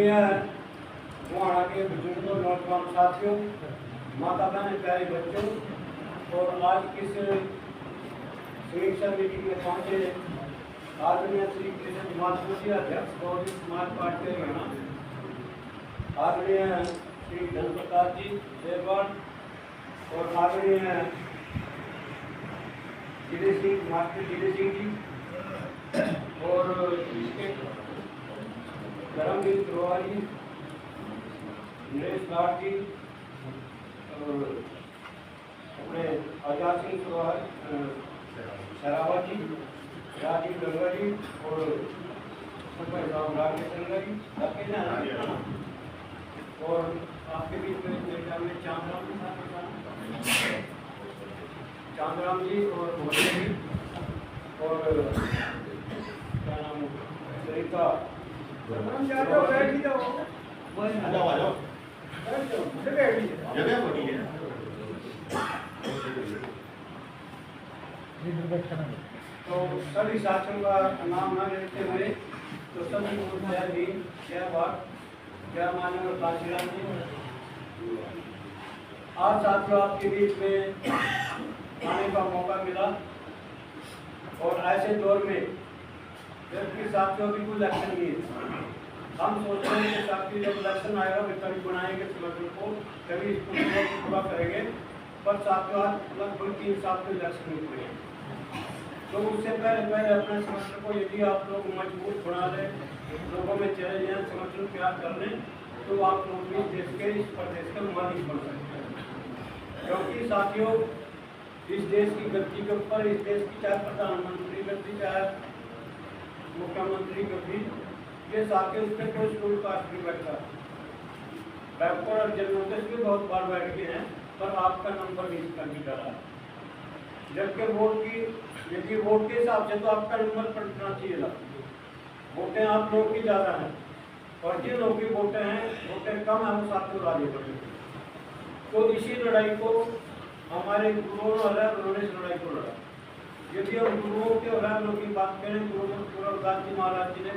आदरणीय वहाँ के बुजुर्गों, नौजवान साथियों, माता बहन, प्यारे बच्चों और आज किस समीक्षा मीटिंग में पहुँचे आदरणीय श्री कृष्ण माधुरी अध्यक्ष बहुजन समाज पार्टी हरियाणा, आदरणीय श्री धन प्रकाश जी शेरवान और आदरणीय जिले सिंह मास्टर जिले सिंह जी और धर्मवीर ग्रोवाल जी, नरेश लाट जी और अपने आजाद सिंह सरावत जी, राजीव गंगा जी और रामचंद्र जी और आपके बीच में चांदराम जी और मोदी जी और क्या नाम सरिता तो सभी साथियों का नाम न लेते हुए तो सभी को जय भीम, जय भारत, जय माननीय काशीराम जी। आज साथियों आपके बीच में आने का मौका मिला और ऐसे दौर में जबकि साथियों भी कोई इलेक्शन नहीं है, हम सोच रहे हैं कि साथी जब इलेक्शन आएगा फिर कभी बनाएंगे संगठन को, कभी इसको पूरा करेंगे, पर साथियों आज लगभग 3 साल तो इलेक्शन नहीं हुए। तो उससे पहले अपने संगठन को यदि आप लोग मजबूत बना लें, लोगों में चले जाएं, संगठन प्यार कर लें, तो आप लोग भी देश के इस प्रदेश के मालिक बन सकते हैं। क्योंकि साथियों इस देश की गति के ऊपर, इस देश की चाहे प्रधानमंत्री गति, चाहे मुख्यमंत्री गति, ये साथियों उस पर कोई स्कूल कास्ट नहीं बैठता। बैकवर्ड और जनरल भी बहुत बार बैठ गए हैं, पर आपका नंबर नहीं करनी डाला। जबकि वोट के हिसाब से तो आपका नंबर पड़ना चाहिए था। वोटें आप लोग की ज़्यादा हैं और जिन लोगों की वोटें कम है वो साथियों आगे बढ़े। तो इसी लड़ाई को हमारे गुरुओं उन्होंने इस लड़ाई को लड़ा। यदि हम गुरुओं के और की बात करें, गुरुदास जी महाराज जी ने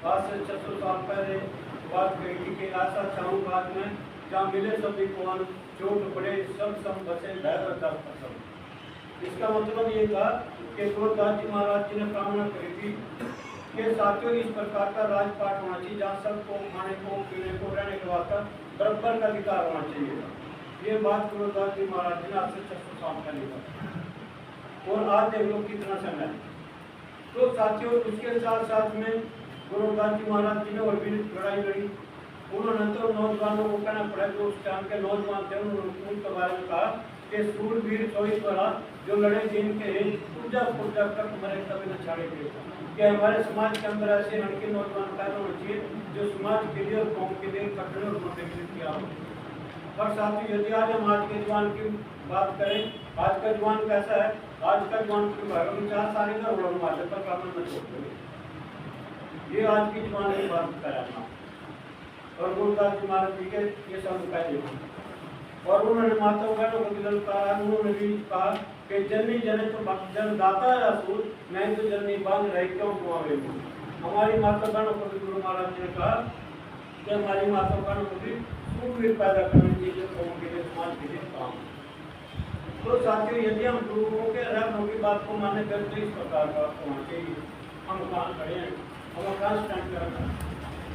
आज से 600 साल पहले बात कही कि ऐसा चाहूँ बाद में जहाँ मिले सभी कौन, चोट पड़े सब बसे धैर्य। इसका मतलब ये था कि गुरुदास जी महाराज जी ने कामना करी थी कि साथियों इस प्रकार का राजपाट होना चाहिए जहाँ सबको खाने को, पीने को, रहने के वास्ते बराबर का अधिकार होना चाहिए। ये बात गुरुदास जी महाराज जी ने आज से 600 साल पहले कहा और आज देख लो कितना समय है। तो साथियों उसके साथ साथ में गुरुदास जी महाराज जी ने और भी लड़ाई लड़ी। उन्होंने तो नौजवानों को कहना पड़ा, जो उस टाइम के नौजवान थे उन्होंने उनके बारे में कहा कि सूरवीर 24 द्वारा जो लड़े जिनके पूजा तक मरे कभी न छाड़ेंगे। कि हमारे समाज के अंदर ऐसे लड़के नौजवान पैदा होना चाहिए जो समाज के लिए और कौम के लिए कठिन और मुद्दे के लिए किया हो। और साथियों यदि आज हम आज के जवान की बात करें, आज का जवान कैसा है? आज का जवान के बारे में 4 साल का उड़न मारने पर काम न छोड़ते। ये आज की जवान की बात कराना और गुरुदास जी महाराज जी के ये सब पहले और उन्होंने माता बहनों को दिल कहा। उन्होंने भी कहा कि जननी जने तो जन्मदाता है असूल, मैं तो जननी बांध रही क्यों कुआरे हूँ। हमारी माता बहनों को भी गुरु महाराज जी ने कहा कि हमारी माता बहनों को भी सूरवीर पैदा करने चाहिए, कौम के लिए, समाज के लिए काम। तो साथियों यदि हम गुरुओं के रहनों की बात को माने कर तो इस प्रकार का होना चाहिए। हम कहाँ खड़े हैं, हम कहाँ स्टैंड करना है।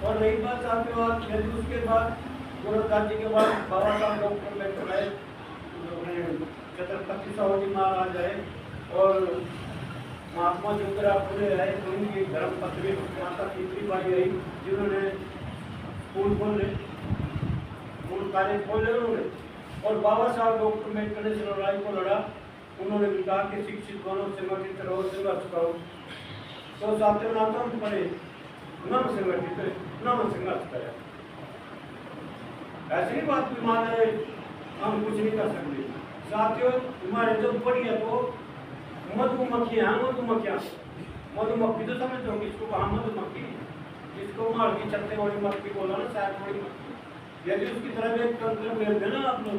और रही बात साथियों यदि उसके बाद गुरुदास जी के बाद बाबा साहब डॉक्टर लेकर आए, छत्रपति साहू जी महाराज आए और महात्मा ज्योतिराव फुले आए, उनकी धर्म पत्नी माता सावित्रीबाई आई जिन्होंने स्कूल खोले, स्कूल कॉलेज खोले उन्होंने। और बाबा साहब डॉक्टर अम्बेडकर ने लड़ाई को लड़ा। उन्होंने भी कहा कि शिक्षित बनो, संगठित रहो, संघर्ष करो। तो साथियों नाम पड़े नम संगठित नम संघर्ष करें। ऐसी बात भी मान रहे हम कुछ नहीं कर सकते। साथियों हमारे जो पड़ी है तो मधुमक्खियाँ मधुमक्खी तो समझते होंगे इसको, कहा मधुमक्खी जिसको मार की चलते वाली मक्खी बोला ना, शायद बड़ी मक्खी। यदि उसकी तरफ एक तंत्र मेल दे ना आप लोग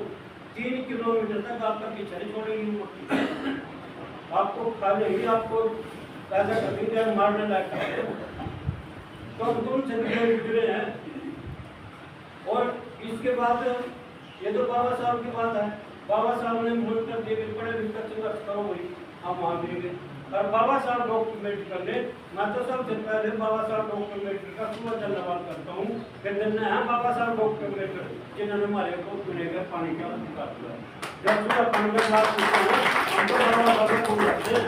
3 किलोमीटर तक आपका पीछा नहीं छोड़ेगी मक्खी, आपको खा लेगी, आपको पैसा खरीद मारने लायक। तो हम तुमसे गुजरे हैं और इसके बाद ये तो बाबा साहब की बात है, बाबा साहब ने मन कर दिए पढ़े लिखकर संघर्ष करो भाई, हम वहाँ मिलेंगे। और बाबा साहब डॉक्टर अम्बेडकर ने, मैं तो सबसे पहले बाबा साहब डॉक्टर अम्बेडकर का सुबह धन्यवाद करता हूँ कि धन्य है बाबा साहब डॉक्टर अम्बेडकर जिन्होंने हमारे को पीने का पानी का अधिकार दिया। जब सुबह पानी का बात पूछते हैं हम तो बाबा साहब को कहते हैं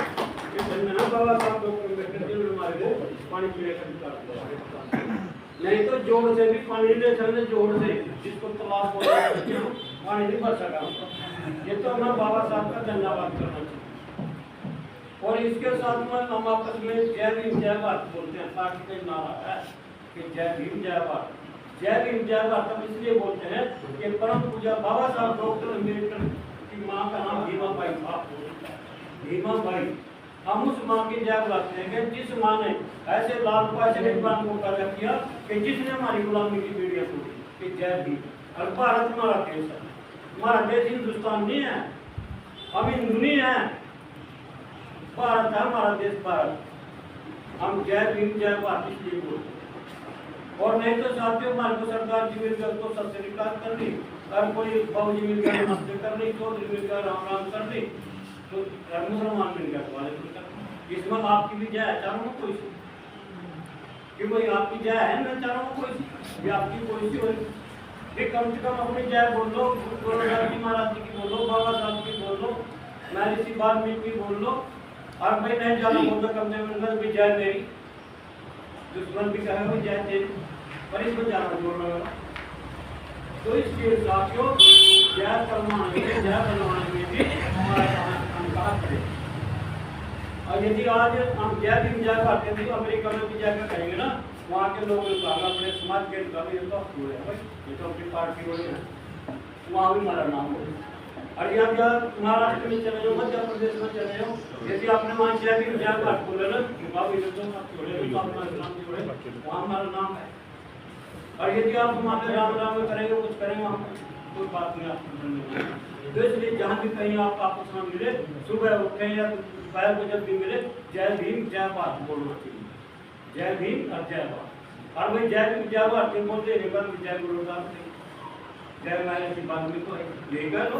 कि धन्य है बाबा साहब डॉक्टर अम्बेडकर जिन्होंने हमारे को पानी पीने का अधिकार दिया। नहीं तो जोड़ से भी पानी ले सकते, जोड़ से जिसको तालाब पानी नहीं भर सका, ये तो हमें बाबा साहब का धन्यवाद करना चाहिए। और इसके साथ में हम आपस में जय भीम जय भारत बोलते हैं, पार्टी का नारा है कि जय भीम जय भारत। जय भीम जय भारत हम इसलिए बोलते हैं कि परम पूजा बाबा साहब डॉक्टर अम्बेडकर की माँ का नाम भीमा बाई था, भीमा बाई। हम उस माँ की जय बुलाते हैं कि जिस माँ ने ऐसे लाल पास विद्वान को पैदा किया कि जिसने हमारी गुलामी की बेड़ियां तोड़ी, कि जय भीम। और भारत हमारा देश है, हमारा देश हिंदुस्तान नहीं है, हम हिंदू नहीं है, भारत है हमारा देश, भारत। हम जय भीम जय भारत इसलिए बोलते हैं। और नहीं तो साथियों हमारे को सरकार जी मिल गए तो सबसे विकास कर ली, और कोई बाबू जी मिल गए नमस्ते कर ली, चौधरी मिल गए राम राम कर ली, तो मुसलमान मिल गया वाले। इसमें आपकी भी जय है चारों में कोई कि भाई आपकी जय है ना चारों में कोई, ये आपकी कोई सी हो, कम से कम अपनी जय बोल लो, महाराज जी की बोल लो, बाबा साहब की बोल लो, महर्षि वाल्मीकि की बोल लो। और भाई नहीं जाना बोलता कम से कम भी जय मेरी, दुश्मन भी कहे भाई जय तेरी, पर इसको जाना जोड़ रहा। तो इसके साथियों जय परमाणु जय परमाणु में भी हमारा अनुकाश है। और यदि आज हम जय भीम जय भारत यदि अमेरिका में भी जाकर कहेंगे ना, वहाँ के लोगों ने कहा अपने समाज के ये तो हुए भाई, ये तो अपनी पार्टी हो है, वहाँ भी हमारा नाम हो। और या महाराष्ट्र में चले जाओ, मध्य प्रदेश में चले जाओ, यदि आपने वहाँ जय भीम जय भारत बोले ना, वहाँ हमारा नाम है। और यदि आप हमारे राम राम में करेंगे कुछ करेंगे, हम कोई बात नहीं आपको। तो इसलिए जहाँ भी कहीं आप आपस में मिले, सुबह उठे या दोपहर को जब भी मिले, जय भीम जय भारत बोलना चाहिए, जय भीम और जय भारत। और भाई जय भीम जय भारत बोलते हैं जय गुरुदास जय महर्षि वाल्मीकि को यही कह लो,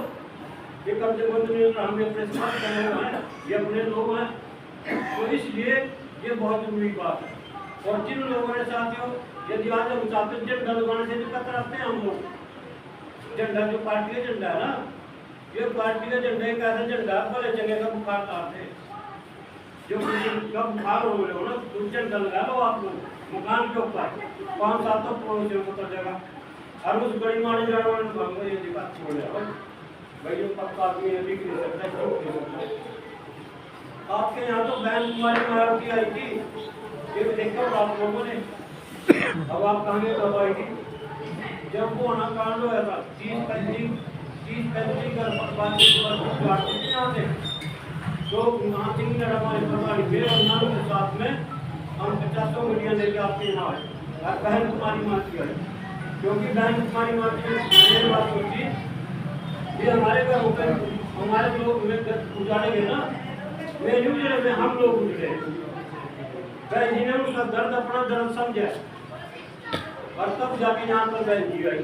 ये कम से कम हम अपने समाज के लोग हैं, ये अपने लोग हैं। तो इसलिए ये बहुत जरूरी बात है। और जिन लोगों ने साथियों यदि आज हम चाहते हैं झंडा लगाने से दिक्कत रखते हैं हम लोग, झंडा जो पार्टी का झंडा है ना, ये पार्टी का झंडा एक ऐसा झंडा भले चंगे का बुखार उतारते, जो का बुखार हो रहे हो ना, तो झंडा लगा लो आप लोग मकान के ऊपर, 5-7 तो पड़ोसियों को उतर जाएगा। और उस बड़ी माड़ी जाने ये बात छोड़ जाओ भाई, जो पक्का आदमी है बिक नहीं सकता। आपके यहाँ तो बहन कुमारी मायावती आई थी, ये देखा आप लोगों ने, अब आप कहेंगे कब आएगी? जब वो ना कांड हुआ था 30-35 यहाँ से, तो यहाँ सिंह ने हमारे प्रभारी मेरे और नाम के साथ में हम 50 मिलियन लेके आपके यहाँ आए, और बहन कुमारी माती आई, क्योंकि बहन कुमारी माती ने बात सोची ये हमारे घर होकर हमारे लोग उजाड़ेंगे ना, मैं नहीं उजड़े, मैं हम लोग उजड़े। बहन जी ने उसका दर्द अपना दर्द समझा, और तब जाके यहाँ पर बहन जी आई।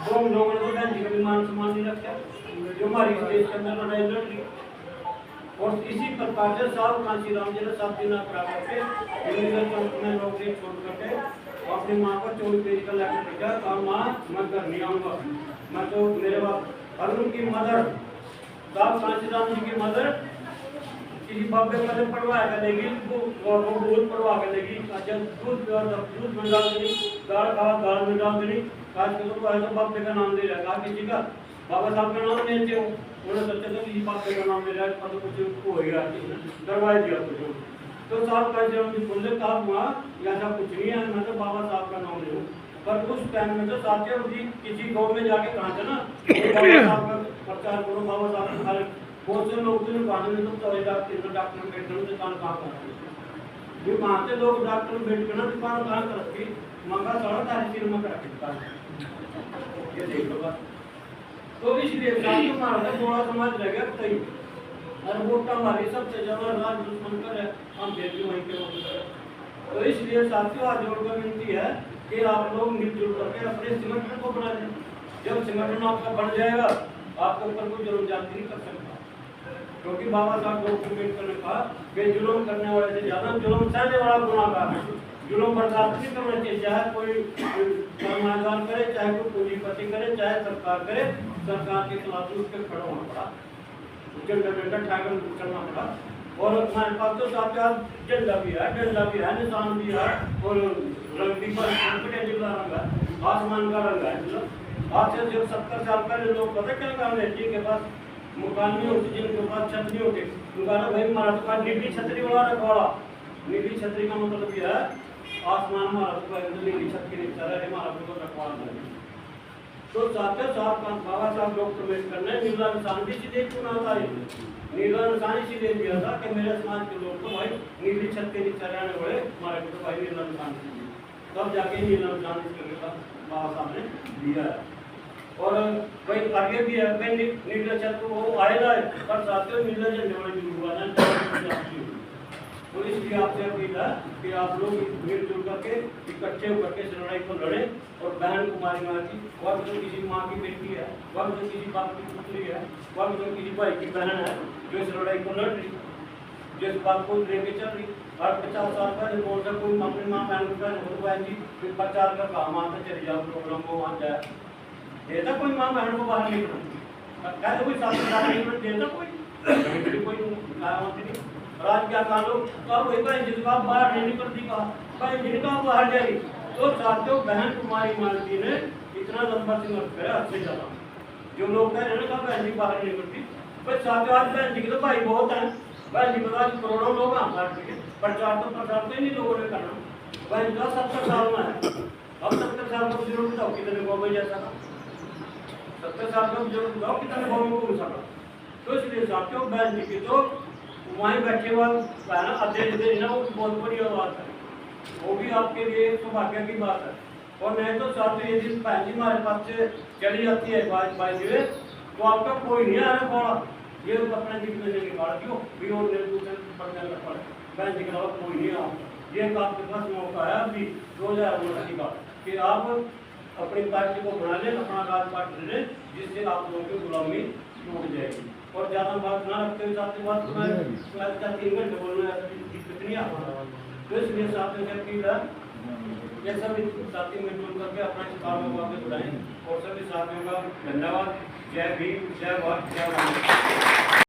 तो हम लोगों ने तो बहन जी का भी मान सम्मान नहीं रखा, जो हमारी देश के अंदर लड़ाई लड़ रही। और इसी प्रकार से साहब कांची राम जी ने 7 दिन करा करके में नौकरी छोड़ करके अपनी माँ को 24 पेज का लेकर भेजा, और माँ मैं घर नहीं आऊँगा, मैं तो मेरे बाप। और उनकी मदर साहब कांची राम जी की मदर किसी बाबे का पढ़वा कर देगी, वो दूध पढ़वा कर देगी, दूध में डाल देगी, दाल खावा दाल में डाल देगी। आज के तो ऐसा बाबे का नाम दे रहा है, किसी का बाबा साहब का नाम लेते हो, उन्हें सोचा था किसी बाबे का नाम ले रहा है, पता कुछ हो गया दरवाजे दिया कुछ। तो साहब कांची राम जी बोले कहा हुआ ऐसा कुछ नहीं है, मैं तो बाबा साहब का नाम ले लूँ। पर उस टाइम में तो साथियों जी किसी गाँव में जाके कहा था ना, बाबा साहब का प्रचार करो, बाबा साहब का बहुत से लोग तो कहा में तो डॉक्टर अम्बेडकर दुकान कहाँ कर ये वहाँ से लोग डॉक्टर अम्बेडकर ना दुकान कहाँ कर रखी, मंगा सारा तारी सिर में रखी दुकान, ये देख लो बात। तो इसलिए साथियों हमारा तो थोड़ा समाज रह गया सही, और वोटा हमारी सबसे ज्यादा राज दुश्मन कर है, हम फिर भी वहीं के। तो इसलिए साथियों आज जोड़कर विनती है कि आप लोग मिलजुल करके अपने संगठन को बना लें। जब संगठन आपका बन जाएगा आपके ऊपर कोई जुर्म ज्यादती नहीं कर सकता, क्योंकि बाबा साहब डॉक्टर अम्बेडकर ने कहा कि जुल्म करने वाले से ज्यादा जुल्म सहने वाला गुनाहगार है। जुल्म बर्दाश्त नहीं करना चाहिए, चाहे कोई कर्मचारी करे, चाहे कोई पूंजीपति करे, चाहे सरकार करे। सरकार के खिलाफ उसके खड़ा होना पड़ा, झंडा ठाकर चलना पड़ा। और हमारे पास तो साथ झंडा भी है, डंडा भी है, निशान भी है, और रंग भी जिला रंग है, आसमान का रंग है। आज से जब 70 साल पहले लोग पता क्या काम है, जिनके पास मकान नहीं होते, जिनके पास छत नहीं होते, उनका भाई हमारा तो पास नीली छतरी वाला रखवाड़ा। नीली छतरी का मतलब यह है आसमान हमारा तो नीली छत के नीचे है, हमारा तो रखवाड़ा नहीं। तो साथ बाबा साहब डॉक्टर अम्बेडकर ने नीला निशान भी सीधे चुना था। नीला निशान इसीलिए दिया था कि मेरे समाज के लोग तो भाई नीली छत के नीचे रहने वाले, हमारे को तो भाई नीला निशान दीजिए। तब जाके नीला निशान इसके बाबा साहब ने दिया है। और भाई आगे भी है, भाई नीला छत वो आएगा, पर साथ में नीला झंडे वाले भी हुआ है। तो इसलिए आपसे अपील है कि आप लोग मिलजुल करके इकट्ठे होकर के इस लड़ाई को लड़ें। और बहन कुमारी माँ की, वह जो किसी माँ की बेटी है, वह जो किसी बाप की पुत्री है, वह जो किसी भाई की बहन है, जो इस लड़ाई को लड़ रही, जिस बात को लेके चल रही। और 50 साल पहले बोल रहे कोई अपनी माँ बहन को बहन जी फिर प्रचार का काम आता चले जाओ, प्रोग्राम को वहाँ जाए, देता कोई माँ बहन को बाहर निकलना, कहते कोई साथ देता कोई नहीं। राज क्या कानून तो वही भाई जिनका बाहर नहीं निकलती कहा, भाई जिनका बाहर जाएगी। तो साथियों बहन कुमारी मालती ने इतना लंबा संघर्ष करा, अच्छे ज्यादा जो लोग कह रहे हैं बहन जी बाहर नहीं निकलती, भाई साथियों आज बहन जी के तो भाई बहुत है। बहन जी बता करोड़ों लोग हैं पार्टी के, प्रचार तो इन्हीं लोगों ने करना। बहन का 70 साल में है, अब 70 साल का बुजुर्ग बताओ कितने गाँव में जैसा था, 70 साल का बुजुर्ग बताओ कितने गाँव में घूम सका। तो इसलिए साथियों बहन जी की तो वहीं बैठे हुआ कहना अध्यक्ष देना वो बहुत बड़ी बात है, वो भी आपके लिए सौभाग्य की बात है। और नहीं तो साथियों यदि बहन जी हमारे पास से चली जाती है बाई दिए तो आपका कोई नहीं आना पड़ा, ये अपने जीवन में निकाल दियो भी और दूसरे पढ़ने का पड़े, बहन जी के अलावा कोई नहीं आता। ये आपके पास मौका है अभी 2019 का कि आप अपनी पार्टी को बना लें, अपना राजपाट ले, जिससे आप लोगों की गुलामी टूट जाएगी। और ज्यादा बात ना रखते हुए साथ बात तो मैं 3 घंटे बोलना कितनी आप, तो इसलिए साथ में अपील है ये सभी साथी मिलजुल करके अपना काम को आगे बढ़ाएं। और सभी साथियों का धन्यवाद। जय भीम, जय भारत, जय भारत।